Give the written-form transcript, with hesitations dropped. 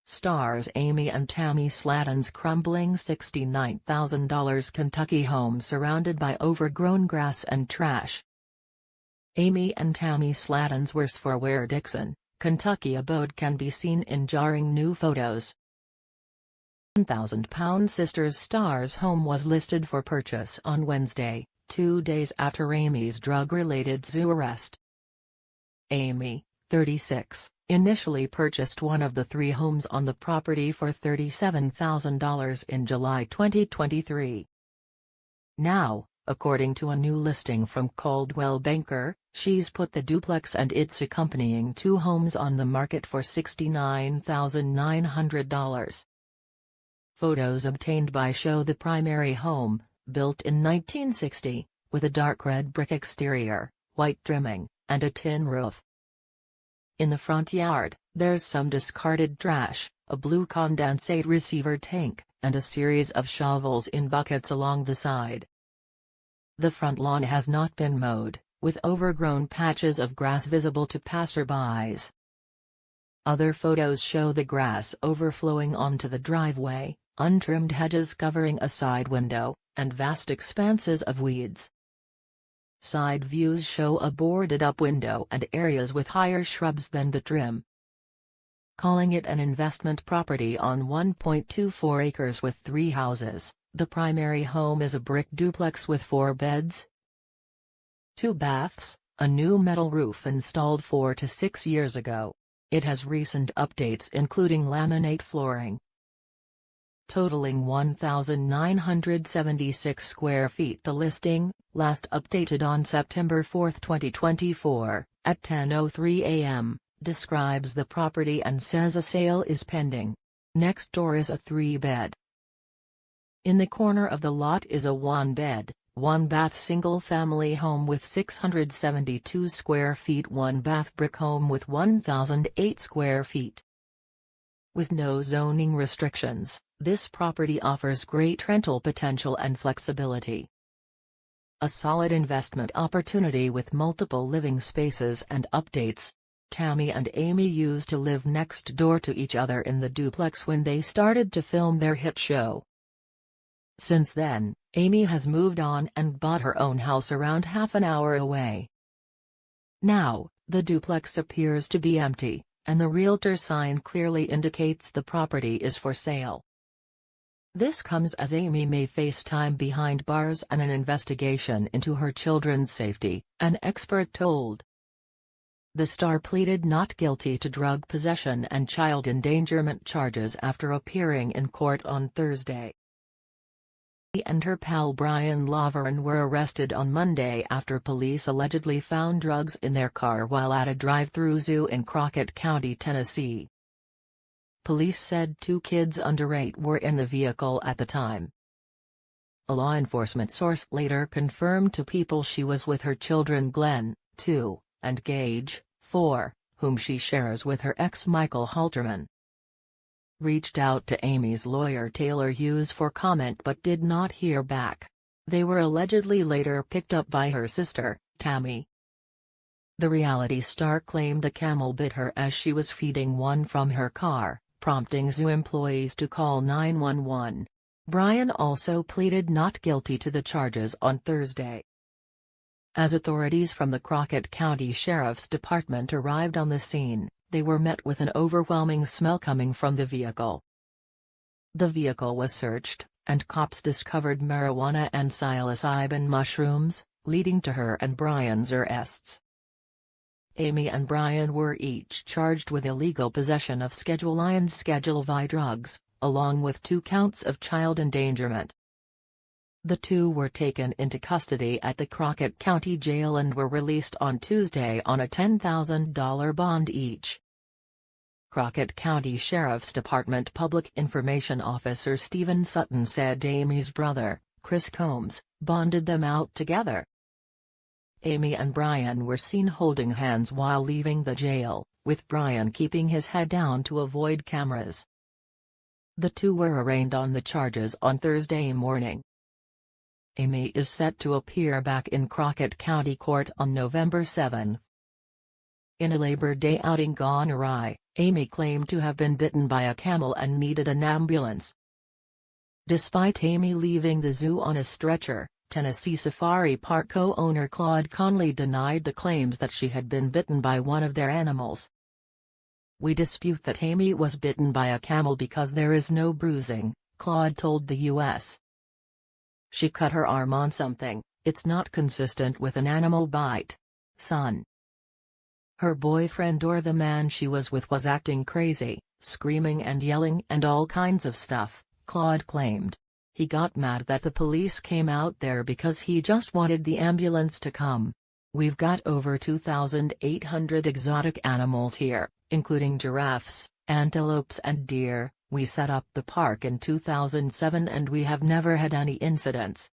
Stars Amy and Tammy Slaton's crumbling $69,000 Kentucky home surrounded by overgrown grass and trash. Amy and Tammy Slaton's Ware-Dixon, Kentucky abode can be seen in jarring new photos. £1,000 Sisters Star's home was listed for purchase on Wednesday, 2 days after Amy's drug-related zoo arrest. Amy, 36, initially purchased one of the 3 homes on the property for $37,000 in July 2023. Now, according to a new listing from Coldwell Banker, she's put the duplex and its accompanying 2 homes on the market for $69,900. Photos obtained by show the primary home, built in 1960, with a dark red brick exterior, white trimming, and a tin roof. In the front yard, there's some discarded trash, a blue condensate receiver tank, and a series of shovels in buckets along the side. The front lawn has not been mowed, with overgrown patches of grass visible to passerbys. Other photos show the grass overflowing onto the driveway, untrimmed hedges covering a side window, and vast expanses of weeds. Side views show a boarded-up window and areas with higher shrubs than the trim. Calling it an investment property on 1.24 acres with 3 houses, the primary home is a brick duplex with 4 beds, 2 baths, a new metal roof installed 4 to 6 years ago. It has recent updates including laminate flooring. Totaling 1,976 square feet. The listing, last updated on September 4, 2024, at 10:03 a.m., describes the property and says a sale is pending. Next door is a 3-bed. In the corner of the lot is a 1-bed, 1-bath single-family home with 672 square feet, 1-bath brick home with 1,008 square feet. With no zoning restrictions, this property offers great rental potential and flexibility. A solid investment opportunity with multiple living spaces and updates. Tammy and Amy used to live next door to each other in the duplex when they started to film their hit show. Since then, Amy has moved on and bought her own house around half an hour away. Now, the duplex appears to be empty, and the realtor sign clearly indicates the property is for sale. This comes as Amy may face time behind bars and an investigation into her children's safety, an expert told. The star pleaded not guilty to drug possession and child endangerment charges after appearing in court on Thursday. She and her pal Brian Laveran were arrested on Monday after police allegedly found drugs in their car while at a drive-through zoo in Crockett County, Tennessee. Police said 2 kids under 8 were in the vehicle at the time. A law enforcement source later confirmed to People she was with her children Glenn, 2, and Gage, 4, whom she shares with her ex Michael Halterman. Reached out to Amy's lawyer Taylor Hughes for comment but did not hear back. They were allegedly later picked up by her sister, Tammy. The reality star claimed a camel bit her as she was feeding one from her car, prompting zoo employees to call 911. Brian also pleaded not guilty to the charges on Thursday. As authorities from the Crockett County Sheriff's Department arrived on the scene, they were met with an overwhelming smell coming from the vehicle. The vehicle was searched, and cops discovered marijuana and psilocybin mushrooms, leading to her and Brian's arrests. Amy and Brian were each charged with illegal possession of Schedule I and Schedule V drugs, along with 2 counts of child endangerment. The 2 were taken into custody at the Crockett County Jail and were released on Tuesday on a $10,000 bond each. Crockett County Sheriff's Department Public Information Officer Stephen Sutton said Amy's brother, Chris Combs, bonded them out together. Amy and Brian were seen holding hands while leaving the jail, with Brian keeping his head down to avoid cameras. The 2 were arraigned on the charges on Thursday morning. Amy is set to appear back in Crockett County Court on November 7. In a Labor Day outing gone awry, Amy claimed to have been bitten by a camel and needed an ambulance. Despite Amy leaving the zoo on a stretcher, Tennessee Safari Park co-owner Claude Conley denied the claims that she had been bitten by one of their animals. "We dispute that Amy was bitten by a camel because there is no bruising," Claude told the U.S. "She cut her arm on something, it's not consistent with an animal bite. Son." Her boyfriend or the man she was with was acting crazy, screaming and yelling and all kinds of stuff, Claude claimed. He got mad that the police came out there because he just wanted the ambulance to come. "We've got over 2,800 exotic animals here, including giraffes, antelopes and deer. We set up the park in 2007 and we have never had any incidents,"